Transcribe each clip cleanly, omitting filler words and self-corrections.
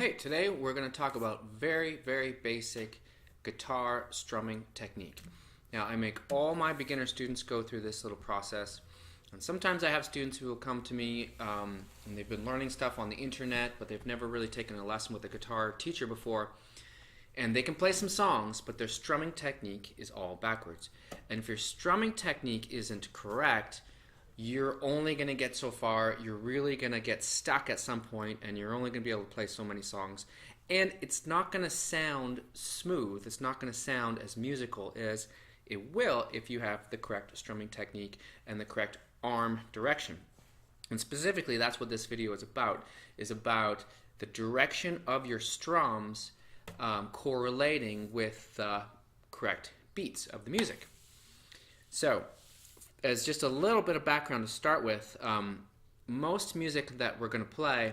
Hey, today we're going to talk about very basic guitar strumming technique. Now, I make all my beginner students go through this little process, and sometimes I have students who will come to me and they've been learning stuff on the internet, but they've never really taken a lesson with a guitar teacher before, and they can play some songs, but their strumming technique is all backwards. And if your strumming technique isn't correct, you're only going to get so far. You're really going to get stuck at some point, and you're only going to be able to play so many songs. And it's not going to sound smooth. It's not going to sound as musical as it will if you have the correct strumming technique and the correct arm direction. And specifically, that's what this video is about the direction of your strums correlating with the correct beats of the music. So, as just a little bit of background to start with, most music that we're going to play,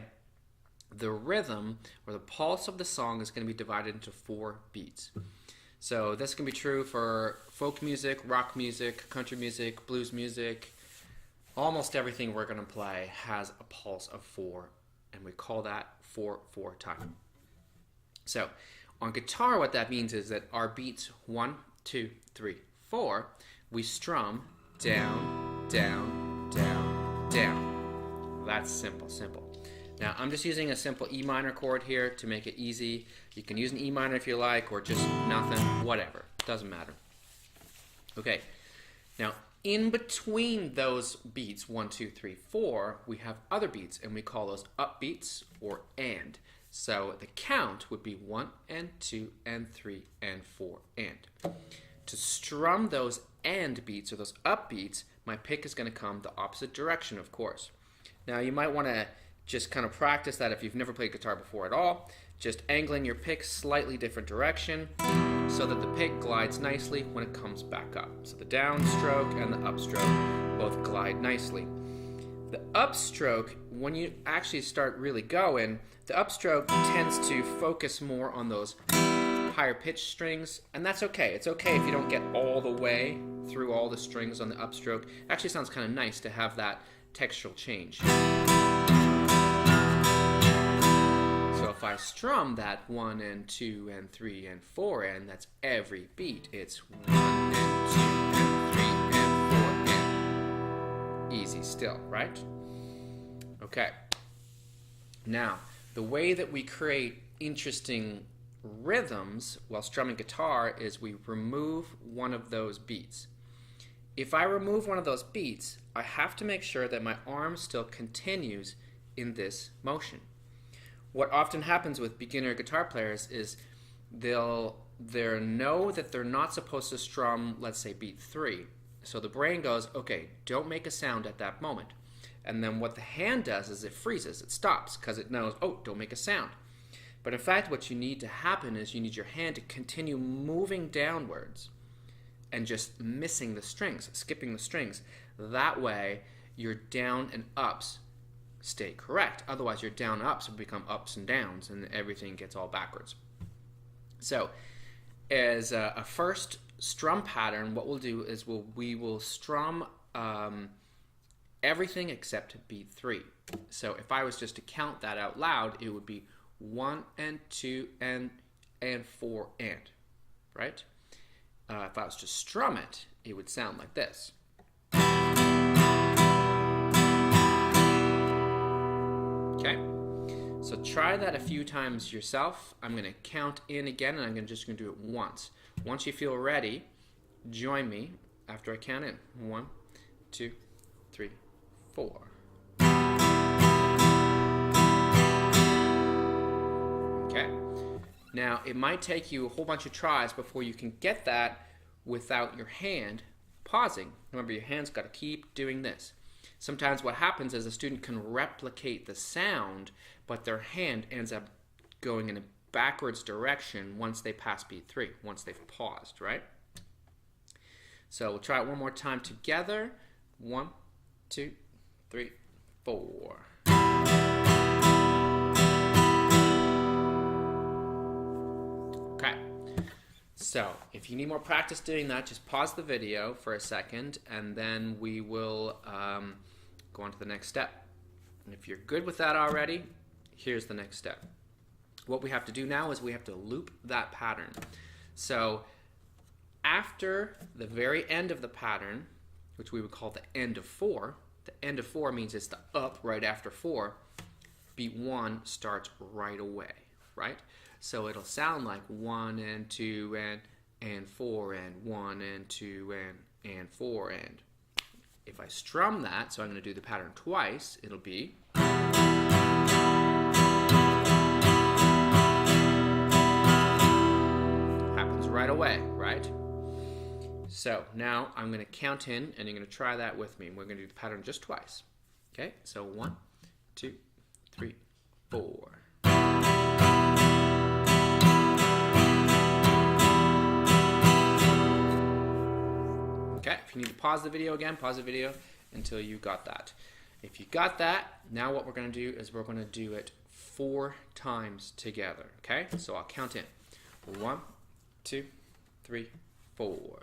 the rhythm or the pulse of the song is going to be divided into 4 beats. So this can be true for folk music, rock music, country music, blues music. Almost everything we're going to play has a pulse of 4, and we call that 4/4 time. So on guitar, what that means is that our beats 1, 2, 3, 4, we strum down, down, down, down. That's simple. Now I'm just using a simple E minor chord here to make it easy. You can use an E minor if you like, or just nothing, whatever. Doesn't matter. Okay, now in between those beats, 1, 2, 3, 4, we have other beats, and we call those upbeats or and. So the count would be 1 and 2 and 3 and 4 and. To strum those and beats or those upbeats, my pick is going to come the opposite direction, of course. Now you might want to just kind of practice that if you've never played guitar before at all, just angling your pick slightly different direction so that the pick glides nicely when it comes back up. So the downstroke and the upstroke both glide nicely. The upstroke, when you actually start really going, the upstroke tends to focus more on those higher pitched strings, and that's okay. It's okay if you don't get all the way through all the strings on the upstroke. It actually sounds kind of nice to have that textural change. So if I strum that 1 and 2 and 3 and 4 and that's every beat. It's 1 and 2 and 3 and 4 and. Easy still, right? Okay. Now, the way that we create interesting rhythms while strumming guitar is we remove one of those beats. If I remove one of those beats, I have to make sure that my arm still continues in this motion. What often happens with beginner guitar players is they'll know that they're not supposed to strum, let's say, beat 3. So the brain goes, okay, don't make a sound at that moment. And then what the hand does is it freezes, it stops, because it knows, oh, don't make a sound. But in fact, what you need to happen is you need your hand to continue moving downwards and just missing the strings, skipping the strings. That way, your down and ups stay correct. Otherwise, your down and ups will become ups and downs, and everything gets all backwards. So, as a first strum pattern, what we'll do is we will strum everything except beat 3. So if I was just to count that out loud, it would be 1 and 2 and 4 and, right? If I was to strum it, it would sound like this. Okay, so try that a few times yourself. I'm going to count in again, and I'm just going to do it once. Once you feel ready, join me after I count in. 1, 2, 3, 4. Okay. Now, it might take you a whole bunch of tries before you can get that without your hand pausing. Remember, your hand's got to keep doing this. Sometimes what happens is a student can replicate the sound, but their hand ends up going in a backwards direction once they pass beat 3, once they've paused, right? So we'll try it one more time together. 1, 2, 3, 4. Okay, so if you need more practice doing that, just pause the video for a second, and then we will go on to the next step. And if you're good with that already, here's the next step. What we have to do now is we have to loop that pattern. So after the very end of the pattern, which we would call the end of 4, the end of 4 means it's the up right after 4, beat 1 starts right away, right? So it'll sound like 1 and 2 and 4 and 1 and 2 and 4 and. If I strum that, so I'm going to do the pattern twice, it'll be happens right away, right? So now I'm going to count in, and you're going to try that with me. We're going to do the pattern just twice. Okay, so 1, 2, 3, 4. Okay, if you need to pause the video again, pause the video until you got that. If you got that, now what we're going to do is we're going to do it 4 times together. Okay, so I'll count in. 1, 2, 3, 4.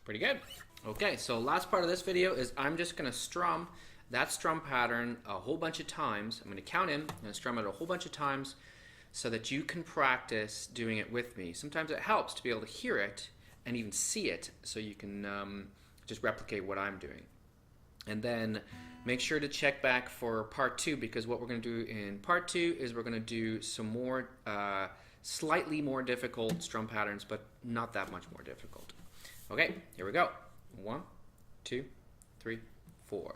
Pretty good. Okay, so last part of this video is I'm just going to strum that strum pattern a whole bunch of times. I'm going to count in and strum it a whole bunch of times so that you can practice doing it with me. Sometimes it helps to be able to hear it and even see it so you can just replicate what I'm doing. And then make sure to check back for part 2, because what we're going to do in part 2 is we're going to do some more slightly more difficult strum patterns, but not that much more difficult. Okay, here we go. 1, 2, 3, 4.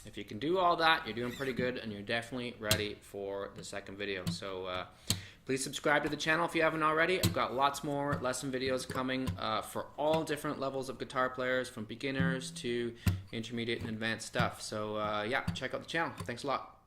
If you can do all that, you're doing pretty good, and you're definitely ready for the second video. So please subscribe to the channel if you haven't already. I've got lots more lesson videos coming for all different levels of guitar players, from beginners to intermediate and advanced stuff. So yeah, check out the channel. Thanks a lot.